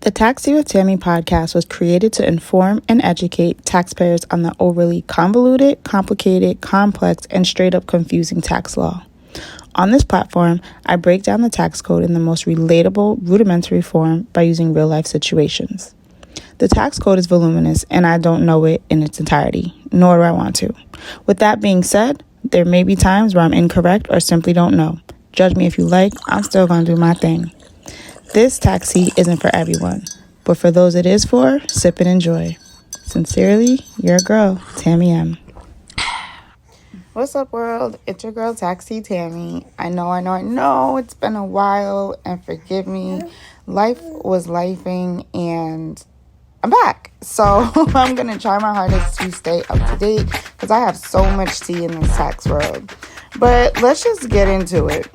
The Taxi with Tammy podcast was created to inform and educate taxpayers on the overly convoluted, complicated, complex, and straight up confusing tax law. On this platform, I break down the tax code in the most relatable, rudimentary form by using real life situations. The tax code is voluminous and I don't know it in its entirety, nor do I want to. With that being said, there may be times where I'm incorrect or simply don't know. Judge me if you like, I'm still going to do my thing. This taxi isn't for everyone, but for those it is for, sip and enjoy. Sincerely, your girl, Tammy M. What's up, world? It's your girl, Taxi Tammy. I know. It's been a while, and forgive me. Life was lifing, and I'm back. So I'm going to try my hardest to stay up to date because I have so much tea in this tax world. But let's just get into it.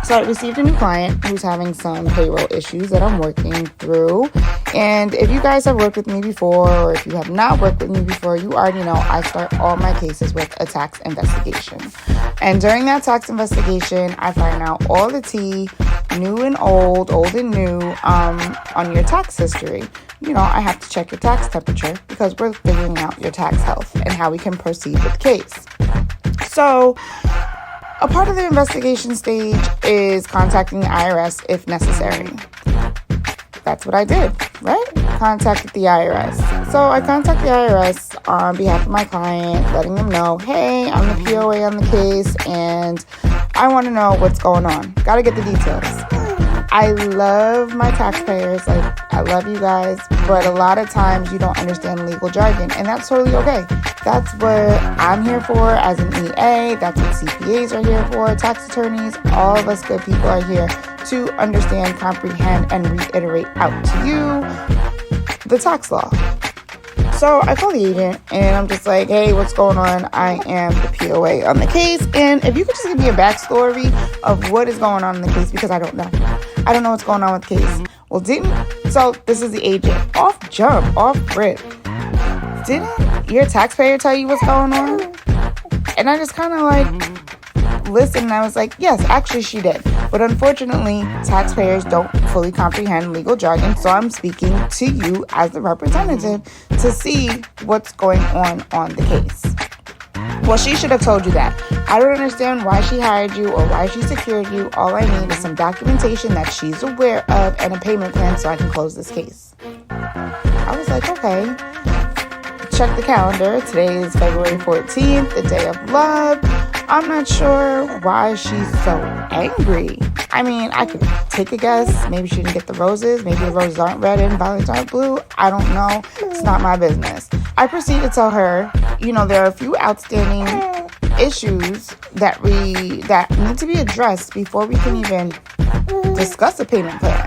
So I received a new client who's having some payroll issues that I'm working through. And if you guys have worked with me before, or if you have not worked with me before, you already know I start all my cases with a tax investigation. And during that tax investigation, I find out all the tea, new and old and new, on your tax history. You know, I have to check your tax temperature because we're figuring out your tax health and how we can proceed with the case. So a part of the investigation stage is contacting the IRS if necessary. That's what I did, right? Contacted the IRS. So I contact the IRS on behalf of my client, letting them know, hey, I'm the POA on the case, and I want to know what's going on. Got to get the details. I love my taxpayers. I love you guys, but a lot of times you don't understand legal jargon, and that's totally okay. That's what I'm here for as an EA. That's what CPAs are here for, tax attorneys. All of us good people are here to understand, comprehend, and reiterate out to you the tax law. So I call the agent and I'm just like, hey, what's going on? I am the POA on the case. And if you could just give me a backstory of what is going on in the case, because I don't know. I don't know what's going on with the case. Well, so this is the agent. Off rip. Didn't your taxpayer tell you what's going on? And I just kind of listened and I was like, yes, actually she did. But unfortunately, taxpayers don't fully comprehend legal jargon, so I'm speaking to you as the representative to see what's going on the case. Well, she should have told you that. I don't understand why she hired you or why she secured you. All I need is some documentation that she's aware of and a payment plan so I can close this case. I was like, okay. Check the calendar. Today is February 14th, the day of love. I'm not sure why she's so angry. I mean, I could take a guess. Maybe she didn't get the roses. Maybe the roses aren't red and violets aren't blue. I don't know. It's not my business. I proceed to tell her, there are a few outstanding issues that need to be addressed before we can even discuss a payment plan.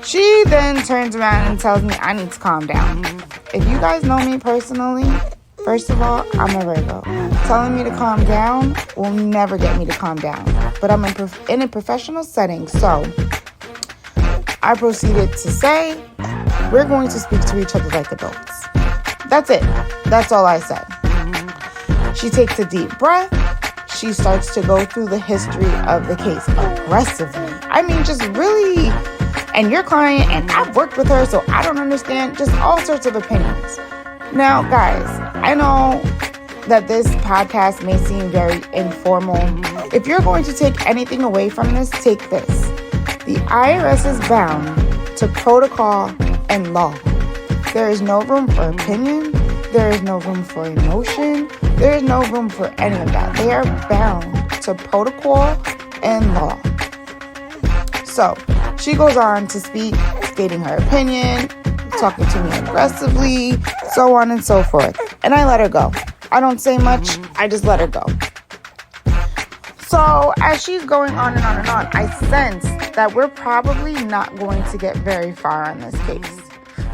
She then turns around and tells me I need to calm down. If you guys know me personally, first of all, I'm a Virgo. Telling me to calm down will never get me to calm down. But I'm in a professional setting, so I proceeded to say, we're going to speak to each other like adults. That's it. That's all I said. She takes a deep breath. She starts to go through the history of the case aggressively. I mean, just really, and your client, and I've worked with her, so I don't understand, just all sorts of opinions. Now, guys, I know that this podcast may seem very informal. If you're going to take anything away from this, take this. The IRS is bound to protocol and law. There is no room for opinion. There is no room for emotion. There is no room for any of that. They are bound to protocol and law. So, she goes on to speak, stating her opinion, talking to me aggressively, so on and so forth. And I let her go. I don't say much. I just let her go. So as she's going on and on and on, I sense that we're probably not going to get very far on this case.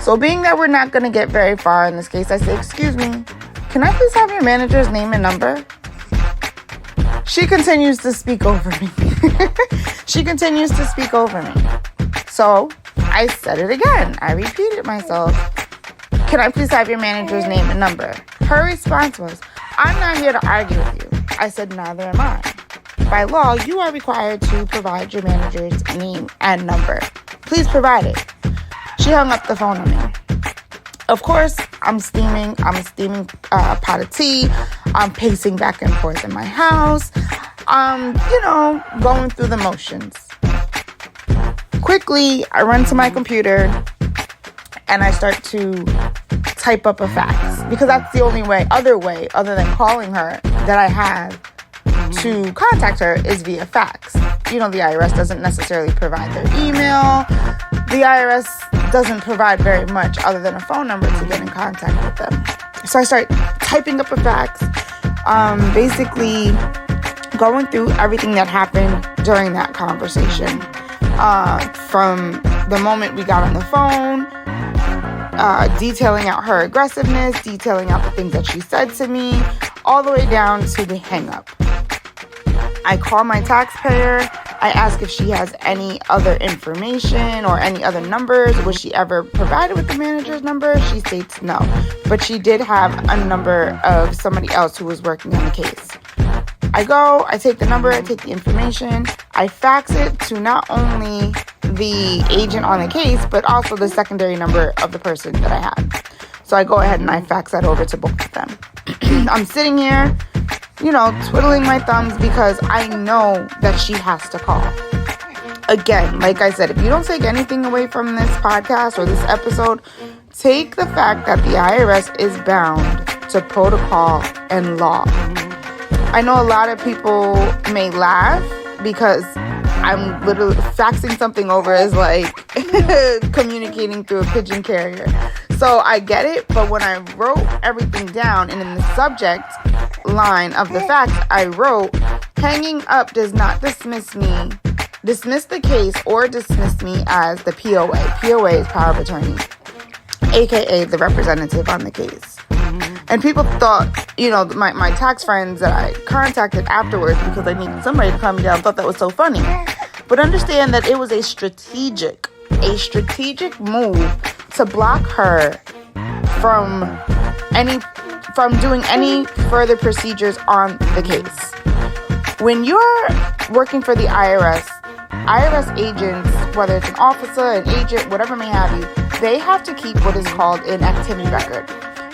So being that we're not going to get very far in this case, I say, excuse me, can I please have your manager's name and number? She continues to speak over me. So I said it again. I repeated myself. Can I please have your manager's name and number? Her response was, I'm not here to argue with you. I said, neither am I. By law, you are required to provide your manager's name and number. Please provide it. She hung up the phone on me. Of course, I'm steaming a pot of tea. I'm pacing back and forth in my house. Going through the motions. Quickly, I run to my computer and I start to type up a fax, because that's the only other way other than calling her that I have to contact her is via fax. The IRS doesn't necessarily provide their email. The IRS doesn't provide very much other than a phone number to get in contact with them. So I start typing up a fax, basically going through everything that happened during that conversation. From the moment we got on the phone, detailing out her aggressiveness, detailing out the things that she said to me, all the way down to the hang up. I call my taxpayer. I ask if she has any other information or any other numbers. Was she ever provided with the manager's number? She states no. But she did have a number of somebody else who was working on the case. I go, I take the number, I take the information, I fax it to not only the agent on the case, but also the secondary number of the person that I had. So I go ahead and I fax that over to both of them. I'm sitting here, twiddling my thumbs because I know that she has to call. Again, like I said, if you don't take anything away from this podcast or this episode, take the fact that the IRS is bound to protocol and law. I know a lot of people may laugh because I'm literally faxing something over is like communicating through a pigeon carrier. So I get it, but when I wrote everything down and in the subject line of the fax, I wrote, hanging up does not dismiss the case or dismiss me as the POA. POA is power of attorney, aka the representative on the case. And people thought, my tax friends that I contacted afterwards because I needed somebody to calm me down, thought that was so funny. But understand that it was a strategic move to block her from doing any further procedures on the case. When you're working for the IRS agents, whether it's an officer, an agent, whatever may have you, they have to keep what is called an activity record.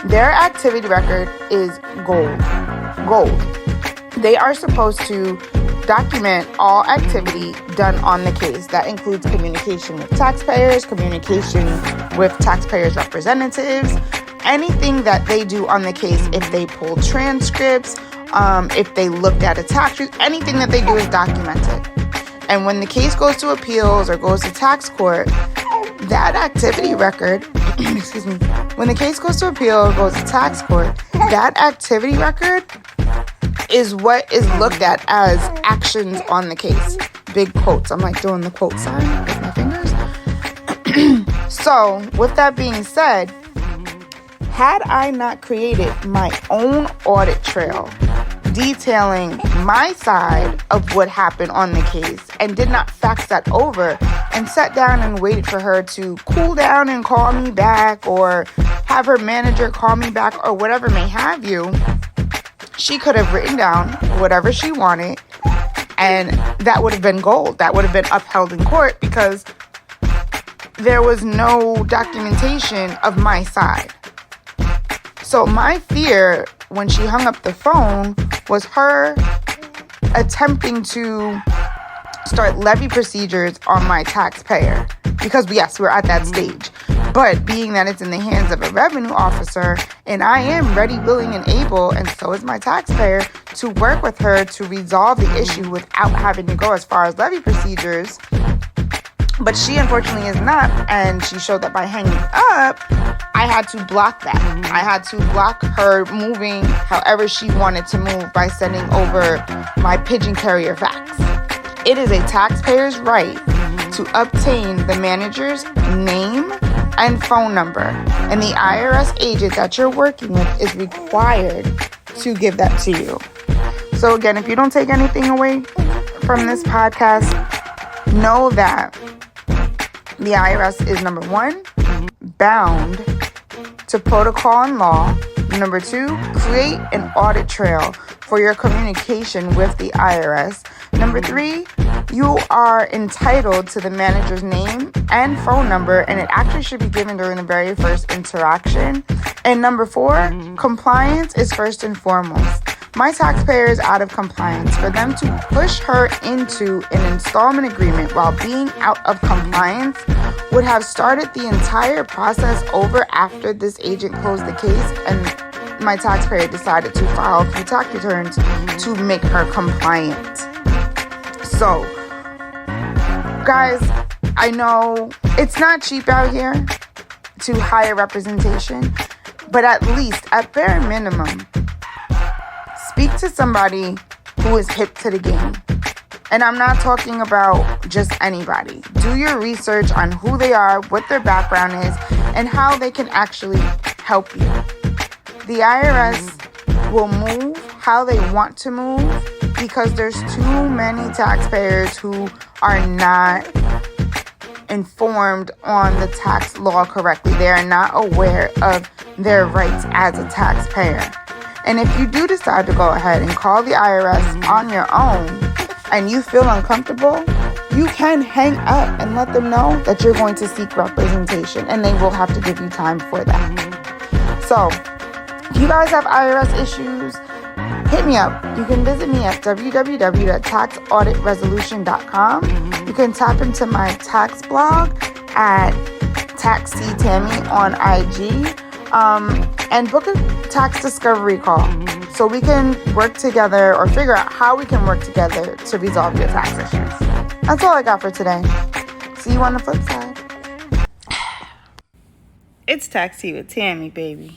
Their activity record is gold. They are supposed to document all activity done on the case. That includes communication with taxpayers, communication with taxpayers' representatives, anything that they do on the case. If they pull transcripts, if they looked at a tax return, anything that they do is documented. And when the case goes to appeals or goes to tax court, that activity record, when the case goes to appeal or goes to tax court, that activity record is what is looked at as actions on the case. Big quotes. I'm like doing the quote sign with my fingers. So, with that being said, had I not created my own audit trail detailing my side of what happened on the case and did not fax that over and sat down and waited for her to cool down and call me back or have her manager call me back or whatever may have you, she could have written down whatever she wanted and that would have been gold. That would have been upheld in court because there was no documentation of my side. So my fear when she hung up the phone was her attempting to start levy procedures on my taxpayer. Because yes, we're at that stage. But being that it's in the hands of a revenue officer, and I am ready, willing, and able, and so is my taxpayer, to work with her to resolve the issue without having to go as far as levy procedures. But she unfortunately is not, and she showed that by hanging up, I had to block that. I had to block her moving however she wanted to move by sending over my pigeon carrier fax. It is a taxpayer's right to obtain the manager's name and phone number, and the IRS agent that you're working with is required to give that to you. So again, if you don't take anything away from this podcast, know that the IRS is, number one, bound to protocol and law. Number two, create an audit trail for your communication with the IRS. Number three, you are entitled to the manager's name and phone number, and it actually should be given during the very first interaction. And number 4, compliance is first and foremost. My taxpayer is out of compliance. For them to push her into an installment agreement while being out of compliance would have started the entire process over after this agent closed the case and my taxpayer decided to file a few tax returns to make her compliant. So, guys, I know it's not cheap out here to hire representation, but at least, at bare minimum, speak to somebody who is hip to the game. And I'm not talking about just anybody. Do your research on who they are, what their background is, and how they can actually help you. The IRS will move how they want to move because there's too many taxpayers who are not informed on the tax law correctly. They are not aware of their rights as a taxpayer. And if you do decide to go ahead and call the IRS on your own and you feel uncomfortable, you can hang up and let them know that you're going to seek representation, and they will have to give you time for that. So, if you guys have IRS issues, hit me up. You can visit me at www.taxauditresolution.com. You can tap into my tax blog at TaxCTammy on IG. And book a tax discovery call so we can work together or figure out how we can work together to resolve your tax issues. That's all I got for today. See you on the flip side. It's Taxi with Tammy, baby.